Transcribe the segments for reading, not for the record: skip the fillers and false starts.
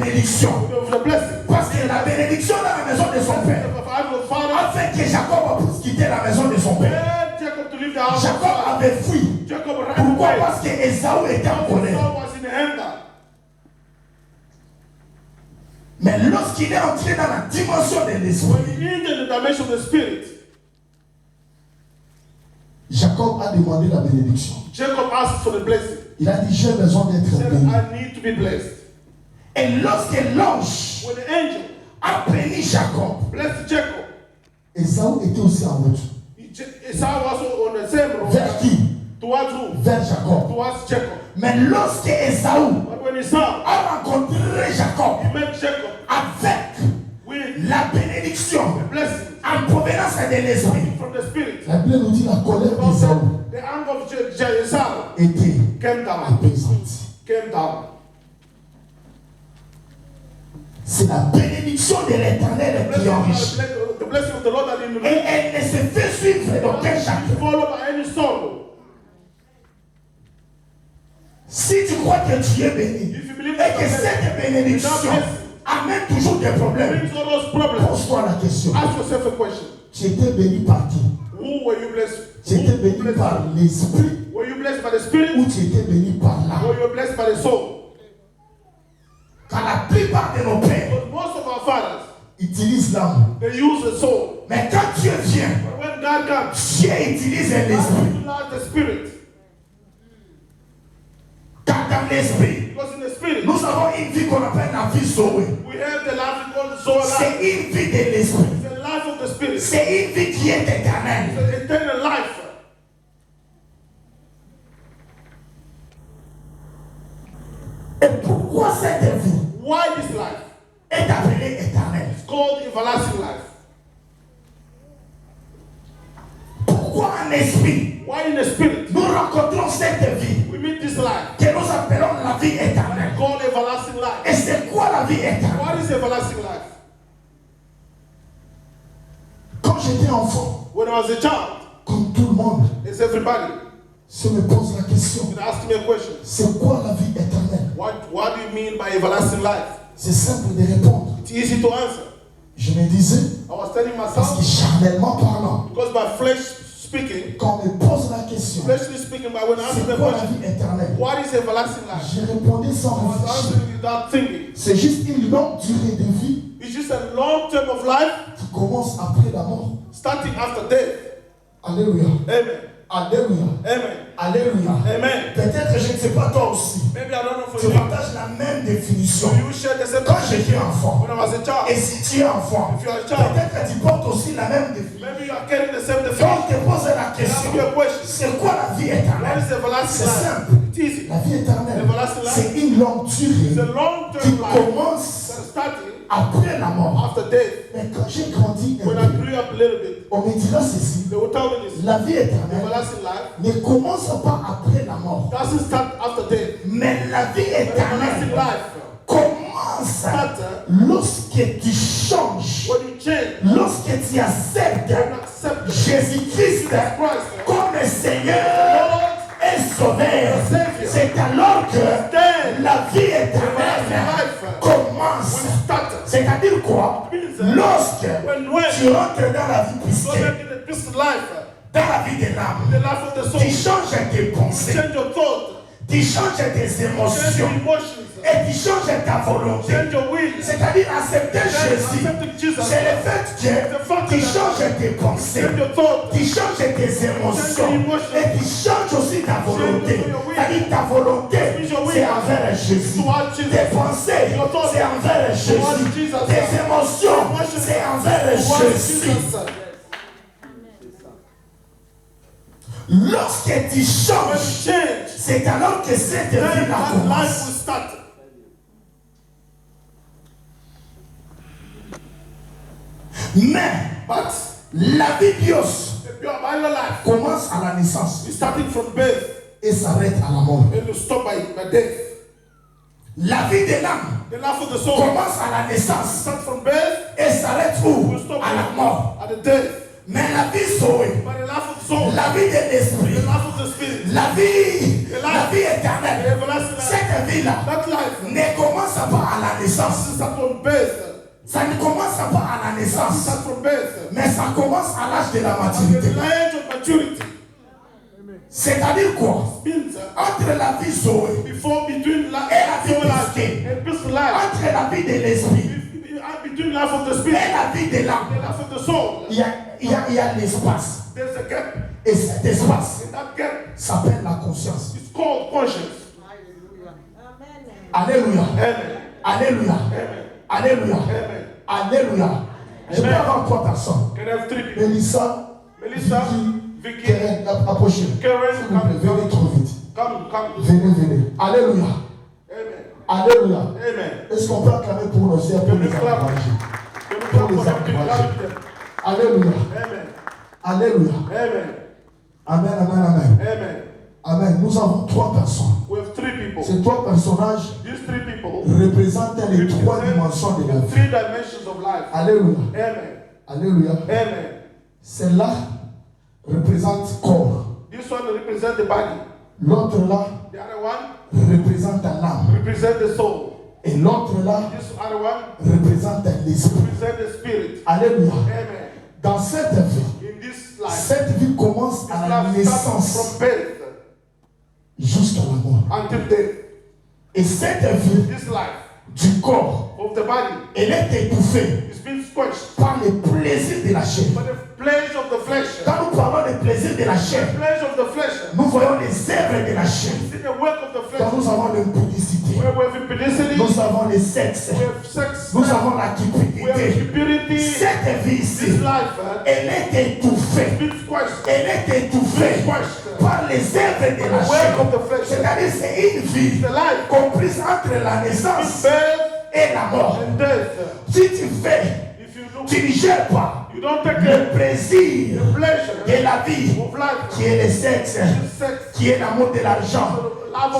bénédiction. Parce que la bénédiction dans la maison de son père a fait que Jacob puisse quitter la maison de son père. Jacob avait fui. Pourquoi? Parce que Ésaü était en colère. Mais lorsqu'il est entré dans la dimension de l'esprit, Jacob a demandé la bénédiction. Il a dit, j'ai besoin d'être béni. Et lorsque l'ange a béni Jacob, Ésaü était aussi en route. Vers qui? Vers Jacob. Mais lorsque Ésaü a rencontré Jacob avec la bénédiction en provenance de l'esprit, la Bible nous dit la colère d'Ésaü était apaisante. C'est la bénédiction de l'Éternel qui enrichit. Et elle ne se fait suivre d'aucun chacun. Si tu crois que tu es béni et que cette bénédiction amène toujours des problèmes, pose-toi la question. Tu étais béni par qui? Tu étais béni par l'esprit ou tu étais béni par l'âme? Car la plupart de nos pères utilisent l'âme. Mais quand Dieu vient, Dieu utilise l'esprit. Car dans l'esprit, nous avons une vie qu'on appelle la vie sauvée. C'est une vie de l'esprit. C'est une vie qui est éternelle. Et pourquoi cette vie est appelée éternelle? Pourquoi en esprit nous rencontrons cette vie que nous appelons la vie éternelle? Et c'est quoi la vie éternelle? Quand j'étais enfant, comme tout le monde, je me pose la question, c'est quoi la vie éternelle? What do you mean by everlasting life? C'est simple de répondre. It's easy to answer. Je me disais, I was telling parce myself, que charnellement parlant, because by flesh speaking, quand on me pose la question, fleshly speaking, by when I answer c'est the quoi la question, vie éternelle? what is everlasting life? J'ai répondu sans I was réfléchir. answering without thinking. C'est juste une longue durée de vie It's just a long term of life qui commence après la mort. starting after death. Alléluia. Amen. Alléluia. Amen. Alléluia. Amen. Peut-être, je ne sais pas toi aussi, Maybe I don't know for tu you. partages la même définition. You share the same Quand j'étais enfant, when I was a child. et si tu es enfant, If you are a child, peut-être tu portes aussi la même définition. maybe you are carrying the same Quand definition. on te pose la Ask question, you a question. c'est quoi la vie What éternelle? is everlasting C'est life? simple. It's easy. La vie éternelle, Everlasting life. c'est une longue It's durée a long qui term life commence that is starting après la mort. after death. Mais quand j'ai grandi, When I grew up a little bit, on me dira ceci, they will tell me this. la vie éternelle Everlasting life ne commence pas après la mort. doesn't start after death. Mais la vie Everlasting éternelle life commence lorsque tu changes, when you change, lorsque tu acceptes when you accept Jésus-Christ Christ comme Seigneur et Sauveur. C'est alors que la vie éternelle commence. C'est-à-dire quoi? Lorsque tu rentres dans la vie so chrétienne, that in the Christian life, dans la vie de l'âme, the life of the soul, tu changes tes pensées, change your thought, tu changes tes change your émotions emotions, et tu changes ta volonté. change your will. C'est-à-dire accepter Jésus, Accepting Jesus, c'est le fait que tu changes tes pensées, change your thought, tu changes tes émotions et tu changes aussi ta volonté. C'est-à-dire ta volonté, c'est envers Jésus. Tes pensées, c'est envers Jésus. Tes émotions, c'est envers Jésus. Lorsque tu changes, c'est alors que cette vie-là commence. Mais la vie Dios commence à la naissance et s'arrête à la mort. La vie de l'âme commence à la naissance et s'arrête où? À la mort. Mais la vie Zoé, But the life of soul, la vie de l'esprit, the life of the spirit, la vie the éternelle, everlasting life, cette vie-là that life, ne commence pas à la naissance. this is from birth. Ça ne commence pas à la This naissance, is from birth. mais ça commence à l'âge de la The maturité. age of maturity C'est-à-dire quoi? means Entre la vie Zoé between life et la vie soul life d'esprit, and peaceful life, entre la vie de l'esprit between life of the et spirit la vie de and l'âme, the life of the soul, il y a l'espace. there's a gap. Et cet espace And that gap s'appelle la conscience. is called conscience. Alléluia. Amen. Alléluia. Amen. Alléluia. Amen. Alléluia. Je peux Amen. avoir 3 personnes. Can I have 3 people? Melissa, Melissa, Vicky, Vicky, Karen, approchez. Karen, S'il vous plaît, venez trop vite. come. Venez. Alléluia. Amen. Alléluia. Amen. Est-ce qu'on peut acclamer pour nos sœurs, pour Can les we clap? encourager? Can we Pour clap les for them? Can we encourager. clap them? Alléluia. Amen. Alléluia. Amen. Amen. Amen. Nous avons 3 personnes. We have 3 people. Ces 3 personnages These 3 people représentent les 3 dimensions de la the vie. 3 dimensions of life. Alléluia. Amen. Alléluia. Amen. Celle-là représente corps. This one represents the body. L'autre là The other one représente l'âme. represents the soul. Et l'autre là This other one représente l'esprit. represents the spirit. Alléluia. Amen. Dans cette vie, In this life, cette vie commence this à la life starts naissance from birth jusqu'à la mort. until death. Et cette vie This life du corps, of the body elle est étouffée is being squashed par les plaisirs de la chair. by the pleasure of the flesh. Quand nous parlons des plaisirs de la chair, The pleasure of the flesh. nous voyons les œuvres de la chair. See the work of the flesh. Quand nous avons l'impudicité, Where we have impudicity, nous avons le sexe, we have sex, nous avons la we have cupidité. stupidity. Cette vie ici, This life elle est étouffée. being squashed. Elle est étouffée par les œuvres de la The chair. work of the flesh. C'est-à-dire c'est une vie The life comprise entre la naissance birth et la mort. and death. Si tu fais, If you look, tu ne gères pas you don't take le plaisir the pleasure de la vie, of life, qui est le sexe, sex, qui est l'amour de l'argent,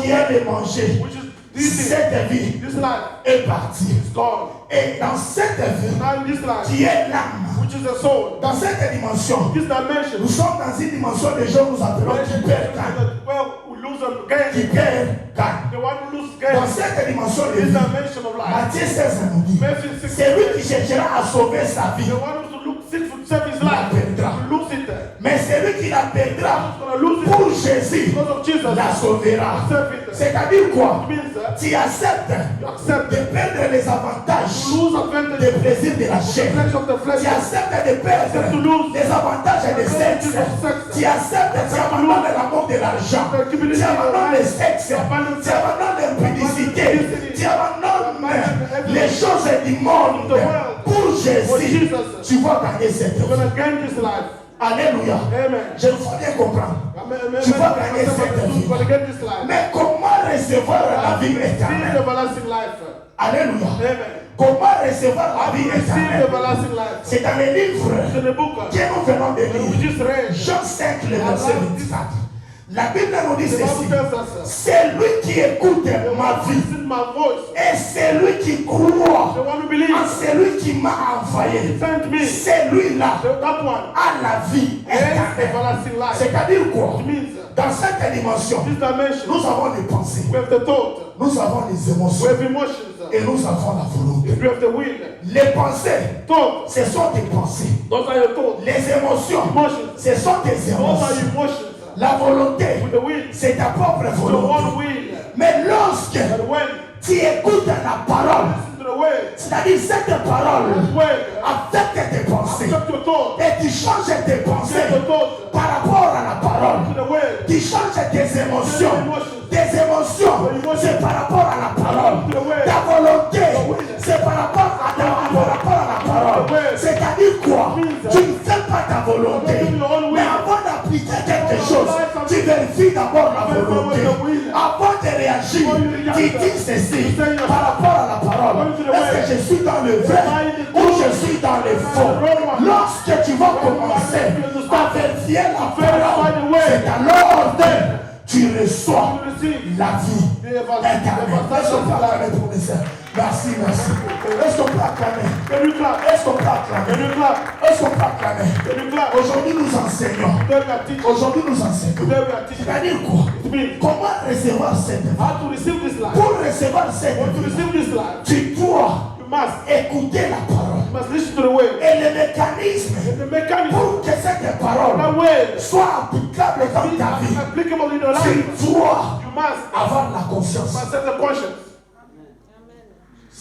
qui est le manger. which is this thing, Cette vie this life est partie. is gone. Et dans cette vie, Now in this life, qui est l'âme, which is the soul, dans cette dimension, this dimension, nous sommes dans une dimension de gens nous appelons qui perd gagne. well, we lose and Qui gain. perd gagne. The one who loses Dans gain. cette dimension de This vie, dimension of life. Matthieu 16 nous dit, Matthew 6, c'est lui qui cherchera à sauver sa vie, the one who look seek to save his il la life, perdra. will lose it. Mais c'est lui qui la perdra He's gonna lose it pour Jésus, because of Jesus. la sauvera. Save it. C'est-à-dire quoi? It means Tu acceptes you accept de it. perdre les avantages To lose advantage des of plaisirs de la the chair. flesh of the flesh. Tu acceptes de perdre les avantages des sexes. Tu acceptes, tu abandonnes l'amour de l'argent. Tu abandonnes le sexe. Tu abandonnes l'impudicité. Tu abandonnes les choses du monde. Pour Jésus, tu vas gagner cette You're vie. gonna gain this life. Alléluia. Amen. Je faut bien comprendre. Tu vas gagner cette vie. You're gonna get this life. Mais comment recevoir la vie Receive éternelle? everlasting life. Alléluia. Amen. Comment recevoir la vie Receive éternelle? everlasting life. C'est dans les livres It's in the book. que nous venons de We lire. just read. Jean 5, le verset 24. La Bible nous dit The Bible ceci. tells us, C'est lui qui écoute ma vie listen my voice. et c'est lui qui The croit one who believes en celui qui m'a envoyé. sent me. C'est lui-là That one a la vie is éternelle. everlasting life. C'est-à-dire quoi? It means Dans cette dimension, this dimension, nous avons les pensées, we have the thought, nous avons les we émotions have emotions, et nous avons la volonté. we have the will. Les pensées, Thought, ce sont tes pensées. those are your thoughts. Les émotions, Emotions, ce sont tes those are émotions. your emotions. La volonté, With the will, c'est ta propre the one volonté. will. Mais lorsque But when tu écoutes la parole, listen to the word, c'est-à-dire cette parole word, affecte tes pensées accept your thought, et tu changes tes pensées accept your thought par rapport à la parole. to the word. Tu changes tes émotions. Tes émotions, c'est par rapport à la parole. Ta volonté, c'est par rapport à la parole. C'est-à-dire quoi? Tu ne fais pas ta volonté. Mais avant d'appliquer quelque chose, tu vérifies d'abord la volonté. Avant de réagir, tu dis ceci par rapport à la parole. Est-ce que je suis dans le vrai ou je suis dans le faux? Lorsque tu vas commencer à vérifier la parole, c'est alors que tu reçois la vie éternelle. Merci, merci. Est-ce qu'on peut acclamer? Can you clap? Est-ce qu'on peut acclamer? Can you clap? Est-ce qu'on peut acclamer? Can you clap? Aujourd'hui, nous enseignons. Today we are teaching. Aujourd'hui, nous enseignons. Today we are teaching. C'est-à-dire quoi? It means Comment recevoir cette vie? how to receive this life. Pour recevoir cette Want to vie, receive this life, tu dois you must. écouter la parole. You must listen to the word. Et le mécanisme The mechanism. pour que cette The parole word soit applicable dans ta vie, applicable in your tu life. dois You must. avoir la conscience. Must have the conscience.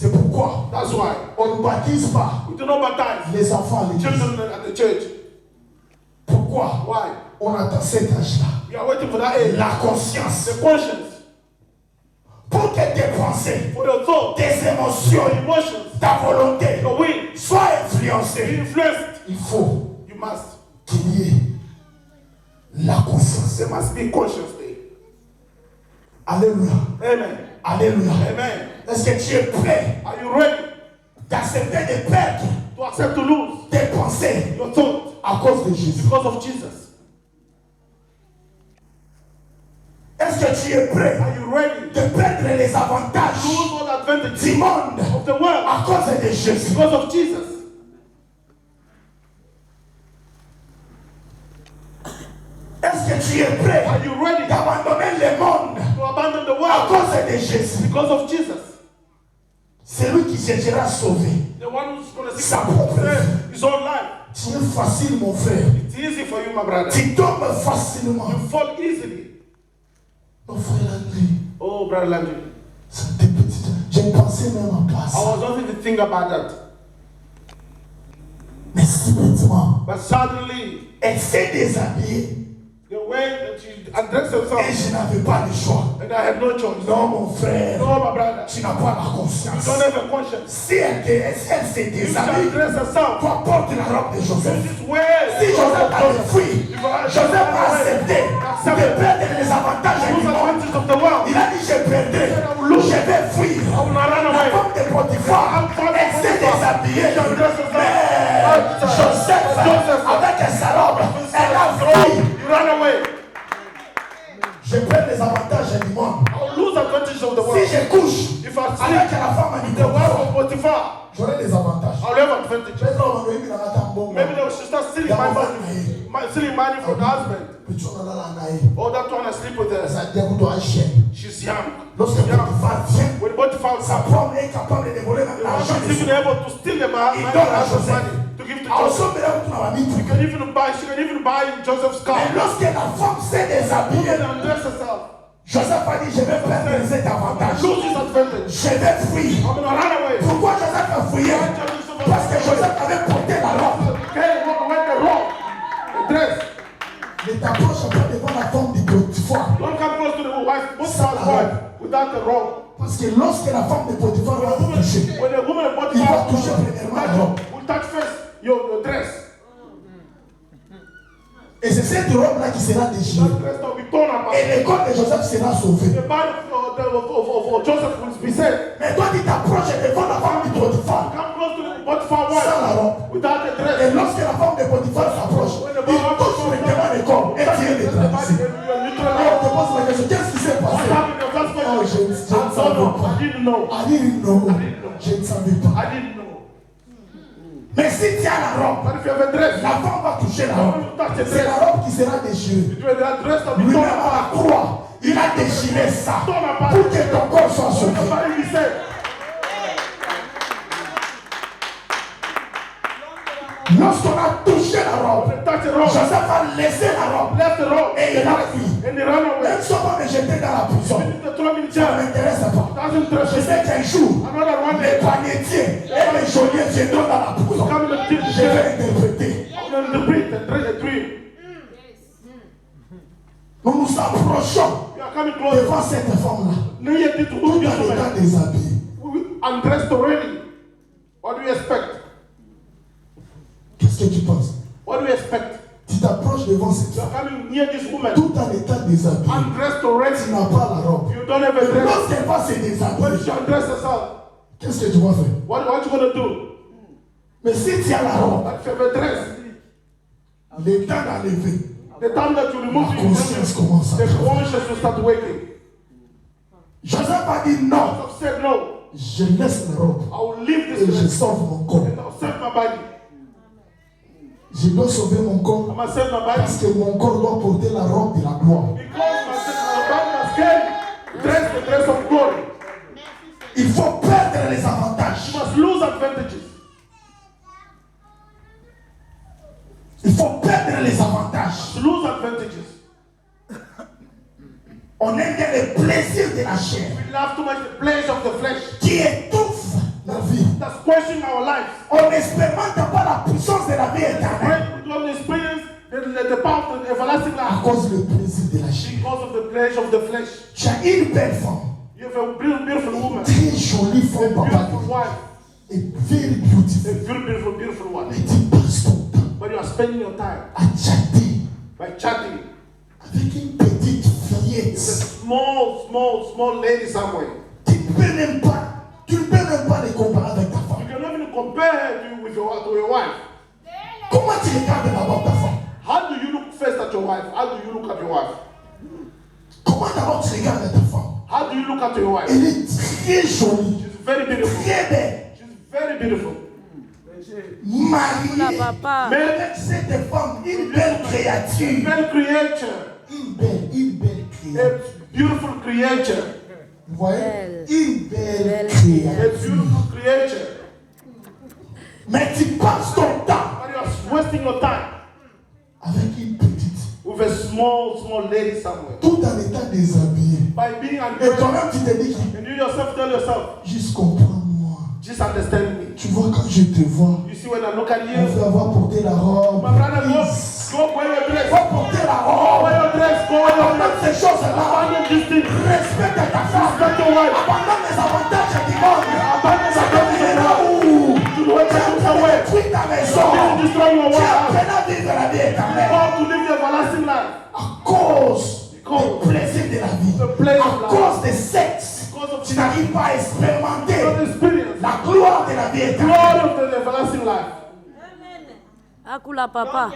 C'est pourquoi That's why on ne baptise pas we do not baptize les enfants à l'église. children at the church. Pourquoi Why? on attend cet âge-là? We are waiting for that age. La conscience. The conscience. Pour que tes pensées, For your thought, tes émotions, your emotions, ta volonté your will, soient influencées, influenced. il faut You must. qu'il y ait la conscience. There must be conscience there. Alléluia. Amen. Alléluia. Amen. Est-ce que tu es prêt Are you ready d'accepter de perdre to accept to lose tes pensées your thought à cause de Jésus? because of Jesus? Est-ce que tu es prêt Are you ready de perdre les to avantages lose all advantages du monde of the world à cause de Jésus? because of Jesus? Est-ce que tu es prêt Are you ready d'abandonner le monde to abandon the à world cause de Jésus? because of Jesus? Celui qui cherchera à sauver The one who's going to seek sa propre vie. save his own life. Tu es facile, mon frère. It's easy for you, my brother. Tu tombes facilement. You fall easily. Mon frère Landry, Oh, brother Landry. c'était petit. J'ai pensé même en place. I was not even thinking about that. Mais subitement, But suddenly, elle s'est déshabillée. the way that you address Et yourself, je n'avais pas le choix. and I had no choice. Non, mon frère, No, my brother. tu n'as pas la You conscience. don't have a conscience. Si elle s'est You should déshabillée, address yourself. toi porte la robe de Joseph. This is where Si Joseph avait fui, Joseph a accepté de perdre les avantages du lose monde. advantage of the world. Il a dit je perdrai, je vais fuir. I will not run La away. femme de Potiphar, elle s'est déshabillée. Mais Joseph, avec sa robe, elle a fui. You run away. Je perds les avantages du monde. I will lose advantage of the Si world. je couche If I avec sleep la femme du the wife Potiphar, of Potiphar, j'aurai des avantages. I'll have advantage. Peut-être on va venir dans la tambour. Maybe they should start stealing my money. Stealing money from the husband. Puis tu en as la naïe. Oh, that one I sleep with her. Ça dit que tu as un chien. She's young. Lorsque Potiphar vient, When Potiphar sa comes, femme est capable de voler même the l'argent. husband is even able to steal the money to give to Alors, Joseph. si on a mis She can even buy Joseph's car. mais lorsque la femme s'est déshabillée, Woman undress herself. Joseph a dit, je vais perdre cet avantage. Lose this advantage. Je vais fuir. I'm gonna run away. Pourquoi Joseph a fouillé? Parce que Joseph avait porté la robe. Okay, went the wrong. The dress. Ne t'approche pas devant la femme du Potiphar. Don't come close to the wife, Potiphar's wife, without the wrong. Parce que lorsque la femme de Potiphar va te toucher, When a woman of il va Potiphar toucher premièrement la robe. will touch first your dress. Et c'est cette robe-là qui sera déchirée. That dress will be torn apart. Et le corps de Joseph sera sauvé. The body of Joseph will be saved. Mais toi, tu t'approches devant la femme du Potiphar Come close to the Potiphar's sans la wife robe. without the Et dress. lorsque la femme de Potiphar s'approche, il touche directement le corps et tire les traditions. Alors on te pose la question, qu'est-ce qui s'est passé? Oh, je ne savais pas. I didn't know. I didn't know. Je ne savais pas. I didn't know. Mais si tu as la robe, But if you have a dress, la femme va toucher la robe. C'est la robe qui sera déchirée. it will be a dress that will be Lui-même torn à la apart. croix, il a déchiré ça pour que ton corps soit sauvé. The body will be saved. Lorsqu'on a touché la robe, Touch the robe. Joseph a laissé la robe Left the robe. et il a fui. And they ran away. Même si on va me jeter dans la prison, The throw me in ça ne jail. m'intéresse pas. Doesn't Je interest me. sais qu'un jour, Another one les day, panetiers et les geôliers viendront dans la prison. come in the deep Je jail. vais interpréter. I'm going to interpret a dream. Nous nous approchons You are coming closer. devant cette femme-là, No yet to tout do en this étant woman. déshabillé. Undressed already. What do you expect? Qu'est-ce que tu penses? What do you expect? Tu t'approches devant cette You femme, are coming near this woman. tout en étant déshabillé. Undressed already. Tu n'as pas la robe. You don't have a Et dress. lorsqu'elle va se When déshabiller, she undress herself, qu'est-ce que tu vas faire? what you going to do? Mais si tu as la robe, But if you have a dress, le temps d'enlever, the time that you remove la it, conscience commence à the travailler. conscience will start waking. Joseph a dit non. Joseph said no. je laisse la robe et je sauve mon corps. Je dois sauver mon corps parce que mon corps doit porter la robe de la gloire. Il faut perdre les avantages. Il faut perdre les avantages. On aime bien le plaisir de la chair qui étouffe la vie. On n'expérimente pas la puissance de la vie éternelle à cause du plaisir de la chair. Tu as une belle femme, très jolie femme, papa, et very beautiful. Mais tu passes ton temps à chatter avec une petite fillette. Small lady somewhere. Tu ne peux même pas les comparer avec ta femme. You cannot even compare her to your wife. Comment tu regardes d'abord ta femme? How do you look first at your wife? How do you look at your wife? Comment d'abord tu regardes ta femme? How do you look at your wife? Elle est très jolie. She's very beautiful. Très belle. She's very beautiful. Mariée avec cette femme, une belle créature. Une belle creature. Une belle créature. A beautiful creature. Vous voyez? Une belle créature. A beautiful creature. Mais tu passes ton temps But you are wasting your time avec une petite, with a small lady somewhere. tout en étant déshabillé. By being Et undressed. toi-même tu te dis que And you yourself tell yourself, juste comprends-moi. just understand me. Tu vois, quand je te vois, You see when I look at on you, veut avoir porté la robe. my brother, go Please. wear your dress. Va porter la robe. Wear your dress. Go wear your Abandonne dress. ces choses-là. Abandon this thing. Respecte ta femme. Respect your wife. Abandonne les avantages du monde. Abandon Ça te mènera où? to the way Tu es en train de détruire ta maison. This is destroying your Tu es en wife. train de vivre la vie éternelle. How to live the everlasting life. À cause du plaisir de la vie. The pleasure À of life. cause des sexes. Because of Tu n'arrives pas à expérimenter the experience. la gloire de la vie éternelle. Glory of the everlasting life. Akula papa.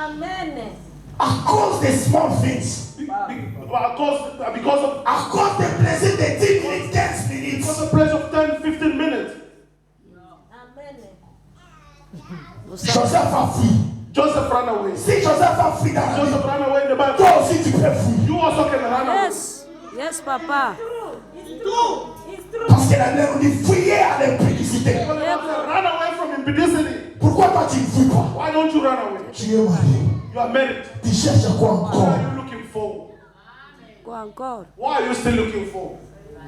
Amen. À cause des small things. Because of À cause des plaisirs de 10 minutes, 15 minutes. because of pleasure of 10-15 minutes. Amen. Joseph a fui. Joseph ran away. Si Joseph a fui dans la vie, Joseph ran away in the Bible. toi aussi tu peux fuir. You also can run away. Yes, papa. It's true. It's true. Parce que la Bible nous dit fuyez à l'impudicité. Run away from impudicity. Pourquoi toi tu ne fuis pas? Why don't you run away? Tu es marié. You are married. Tu cherches quoi What encore? are you looking for? Quoi encore? What are you still looking for?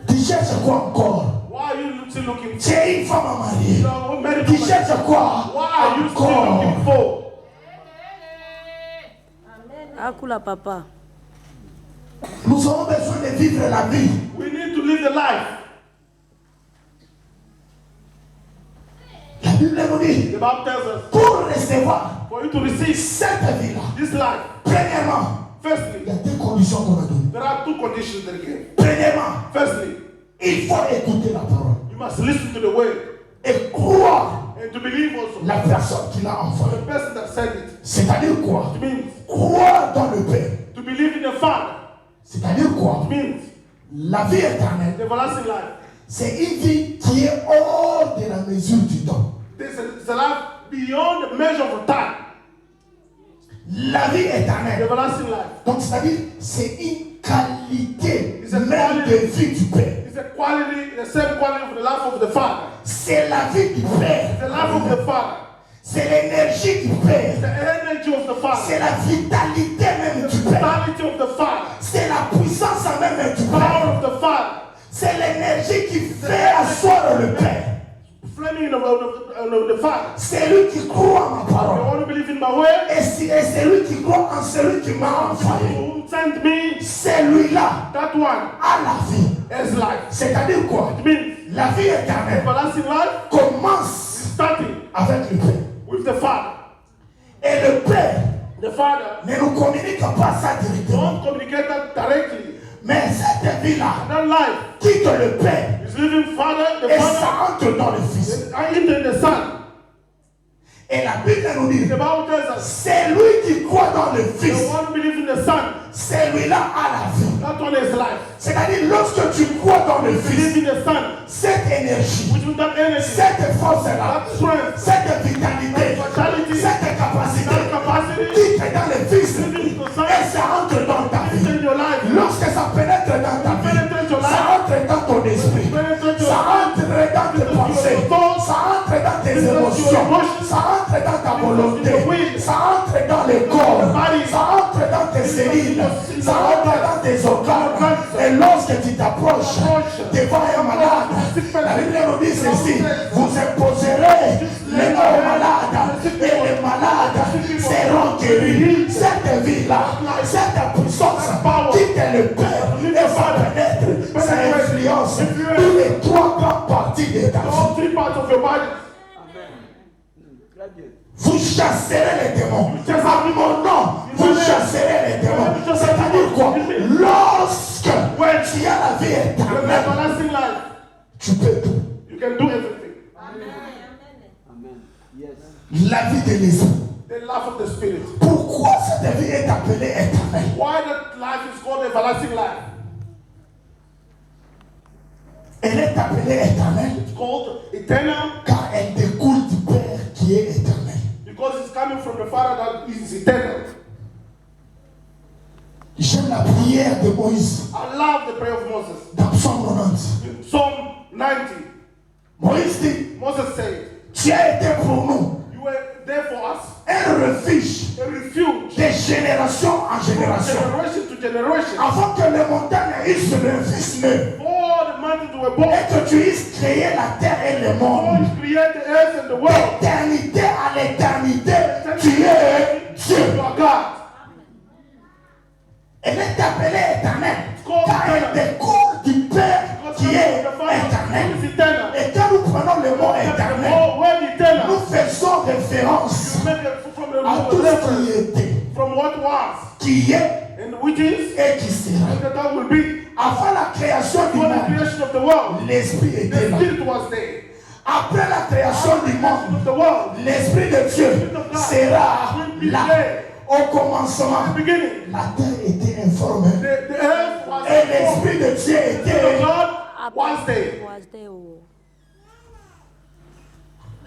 Tu cherches quoi encore? Why are you still looking Tu for? es une femme à marier. You are married Tu woman. cherches quoi What are you still encore? looking for? Akula papa. Nous avons besoin de vivre la vie. We need to live the life. La Bible nous dit, The Bible tells us pour recevoir for you to receive cette vie-là, this life. premièrement, il Firstly, y a deux conditions qu'on a données. there are two conditions that give. Premièrement, Firstly, il faut écouter la parole you must listen to the word et croire and to believe also la personne qui l'a envoyé. the person that said it. C'est-à-dire quoi? It means Croire dans le Père. to believe in the Father. C'est-à-dire quoi? It means La vie éternelle, the everlasting life. c'est une vie qui est hors de la mesure du temps. It's a life beyond the measure of time. La vie The éternelle. everlasting life. Donc, c'est-à-dire, c'est une qualité It's a même quality. de vie du Père. It's a quality, the same quality of the life of the Father. C'est la vie du Père. The life of the Father. C'est l'énergie du Père. The energy of the C'est Father. la vitalité même The du Père. vitality of the Father. C'est la puissance même du Power Père. of the Father. C'est l'énergie qui fait asseoir le Père. Flaming of the Father. C'est lui qui croit en ma You parole. want to believe in my word? Et c'est lui qui croit en celui qui m'a envoyé. Who sent me? Celui-là That one a la vie. is life. C'est-à-dire quoi? It means La vie éternelle everlasting life commence starting avec le Père. with the Father. Et le Père The Father ne nous communique pas ça directement. don't communicate that directly. Mais cette vie-là That life quitte le Père is living Father, the et Father, ça entre dans le Fils. and in the Son. Et la Bible nous dit, The Bible tells us c'est lui qui croit dans le the Fils. one who believes in the Son. celui-là a la vie. That one is life. C'est-à-dire, lorsque tu crois dans le Fils, Believe in the Son. cette énergie, Which means that energy. cette force-là, That strength. cette vitalité, Vitality. cette capacité, That capacity. qui est dans le Fils, Lives in the Son. et ça entre dans ta It's vie. in your life. Lorsque ça pénètre dans ta vie, Penetrate your ça life. entre dans ton esprit, Penetrate your ça entre dans tes pensées, ça entre dans tes émotions, ça entre dans ta volonté, ça entre dans le corps, ça entre dans tes cellules, ça entre dans tes organes. Et lorsque tu t'approches devant un malade, la Bible nous dit ceci: vous imposerez les mains aux malades et les malades seront guéris. Cette vie-là, cette puissance quitte le Père et va pénétrer, ça influence tous les trois grandes parties de ta vie. All three parts of your body. Vous chasserez les démons. À mon nom, vous chasserez les démons. C'est-à-dire quoi? Lorsque tu as la vie You have éternelle, everlasting life. tu peux tout. You can do everything. La vie de l'esprit. The life of the Spirit. Pourquoi cette vie est appelée éternelle? Why that life is called everlasting life? Elle est appelée éternelle It's called eternal car elle découle du Père qui est éternel. because it's coming from the Father that is eternal. J'aime la prière de Moïse I love the prayer of Moses. dans Psaume 90. In Psalm 90, Moïse dit: Moses said, tu as été pour nous you were there for us, un refuge a refuge, de génération en from génération. generation to generation. Avant que les montagnes eussent le fils né All the mountains were born. et que tu eusses créé la terre et le monde, God created the earth and the world. d'éternité à l'éternité, tu es Dieu. You are God. Elle est appelée éternelle car elle découle du Père qui est éternel. Who is eternal? Et quand nous prenons le mot The éternel, whole word eternal. nous faisons référence You make it from the à tout ce qui était, from what was qui est and which is et qui sera. and that will be. Avant la création du For the monde, creation of the world, l'Esprit the était là. Spirit was there. Après la création du monde, Of the world, l'Esprit de Dieu sera là. Au commencement, in the beginning, la terre était informée the earth was et formed. l'Esprit de Dieu The Spirit of était. God was there. Was there, oh.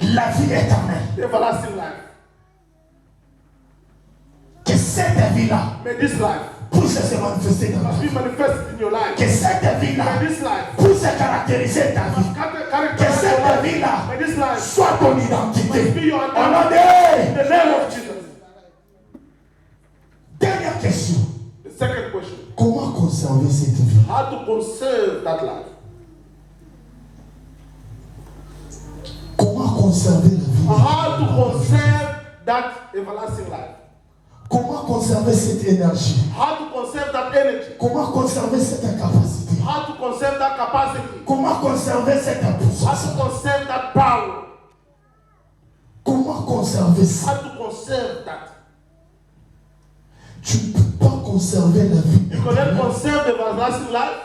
La vie éternelle. The everlasting life. Que cette vie-là May this life puisse se manifester dans ta must vie. be manifested in your life. Que cette vie-là May this life puisse caractériser ta vie. must Que characterize your cette life. vie-là May this life soit ton identité. must be your Au nom identity. In de... the name of Jesus. Dernière question. The second question: Comment conserver cette vie? how to conserve that life? Comment conserver la vie? How to conserve that everlasting life? Comment conserver cette énergie? How to conserve that energy? Comment conserver cette capacité? How to conserve that capacity? Comment conserver cette puissance? How to conserve that power? Comment conserver ça? How to conserve that? Tu ne peux pas conserver la vie You cannot conserve the everlasting life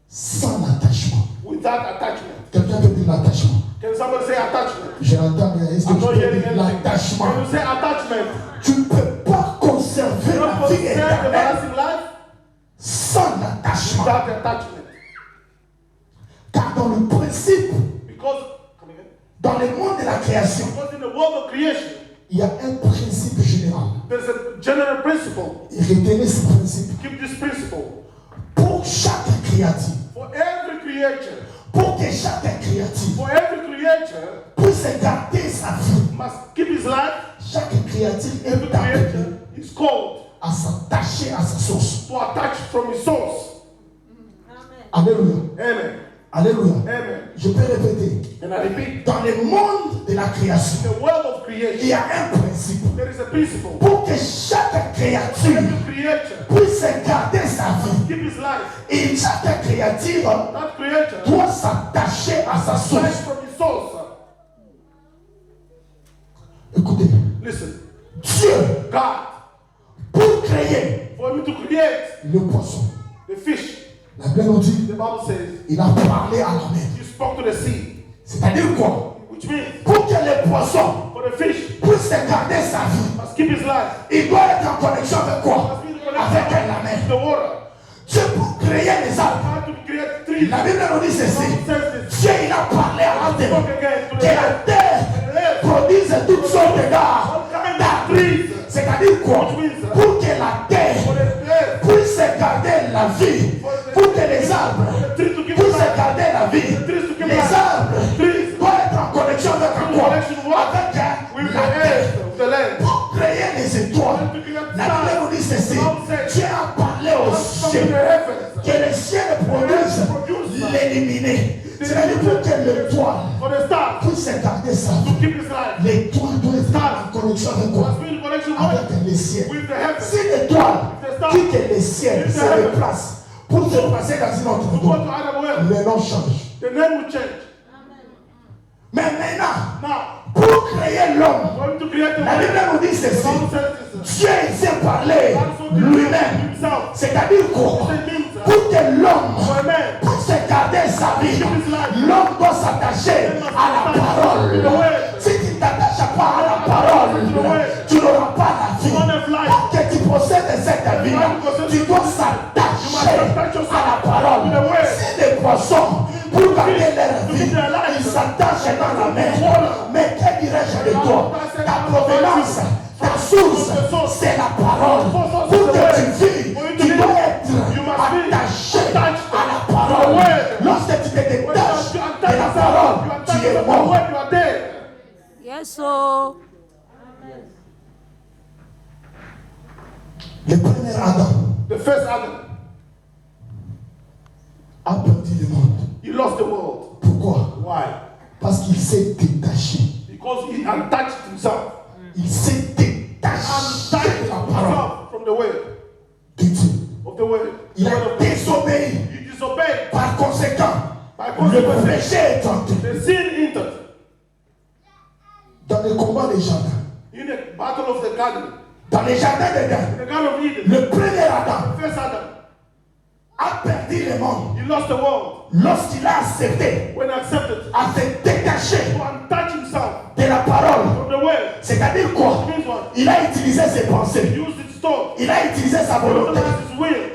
sans l'attachement. without attachment. Quelqu'un peut dire l'attachement. Can somebody say attachment? J'entends bien. Est-ce que I'm tu not peux hearing dire anything. l'attachement? When you say attachment, Tu ne peux pas conserver you la don't vie conserve the éternelle everlasting life sans l'attachement. without attachment. Car dans le principe, Because, come again. dans le monde de la création, Because in the world of creation, il y a un principe général. there's a general principle. Et retenez ce principe. Keep this principle. Pour chaque créature, For every creature, pour que chaque créature for every creature puisse garder sa vie, must keep his life. chaque créature Every est appelée creature is called à s'attacher à sa source. to attach from his source. Alléluia. Amen. Alléluia. Amen. Je peux répéter. And I repeat, Dans le monde de la in création, the world of il creation, y a un principe. there is a principle. Pour que chaque créature Every creature puisse garder sa vie, keep his life. et chaque créature That creature doit s'attacher à sa attach source. from his source. Écoutez, Listen, Dieu, God, pour créer for him to create le poisson, the fish, la Bible nous dit, the Bible says, il a parlé à la mer. he spoke to the sea, C'est-à-dire quoi? which means Pour que le poisson for the fish puisse garder sa vie, must keep his life. il doit être en connexion avec quoi? Must be in avec la main. The water. Dieu pour créer les arbres. How to create trees. La Bible nous dit ceci. Dieu il a parlé à la terre. Que la terre produise toutes sortes d'arbres. C'est-à-dire quoi? Pour que la terre puisse garder la vie. Pour que les arbres puissent garder la vie. Les arbres doivent être en connexion avec quoi? Avec la terre. Pour créer les étoiles. La Bible nous dit ceci. Dieu a parlé aux cieux. Que les cieux produisent l'éliminer. C'est-à-dire pour que l'étoile puisse garder sa vie. L'étoile doit être en connexion avec quoi? Avec les ciels. Si l'étoile quitte les ciels, se déplace pour se passer dans une autre étoile, le nom change. The name will change. Mais maintenant, Now, pour créer l'homme, going to create the la Bible world. nous dit ceci. The Bible says this. Dieu il s'est parlé lui-même. Himself. C'est-à-dire quoi? Pour que l'homme puisse garder sa vie, l'homme doit s'attacher à la parole. Si tu ne t'attaches pas à la parole, tu n'auras pas la vie. Pour que tu possèdes cette vie, tu dois s'attacher à la parole. Si les poissons, pour garder leur vie, ils s'attachent dans la mer. Mais que dirais-je de toi? Ta provenance, ta source, c'est la parole. Pour que tu vives, tu dois être attaché à la parole. Lorsque tu te détaches de la parole, tu es mort. Yes, so. Le premier Adam The first Adam, a perdu le monde. he lost the world. Pourquoi? Why? Parce qu'il s'est détaché. Because he untouched himself. Il s'est détaché de la parole Himself from the word de Dieu. of the word. Il a désobéi. He disobeyed. Par conséquent, By le consequence, péché est entré the sin entered dans le combat des jardins. in the battle of the garden. Dans les jardins In d'Éden, the garden of Eden, le premier Adam the first Adam, a perdu le monde he lost the world lorsqu'il a accepté when accepted à se détacher to untouch himself de la parole. from the word. C'est-à-dire quoi? Means what? Il a utilisé ses He pensées. used his thought. Il a utilisé sa He volonté. utilized his will.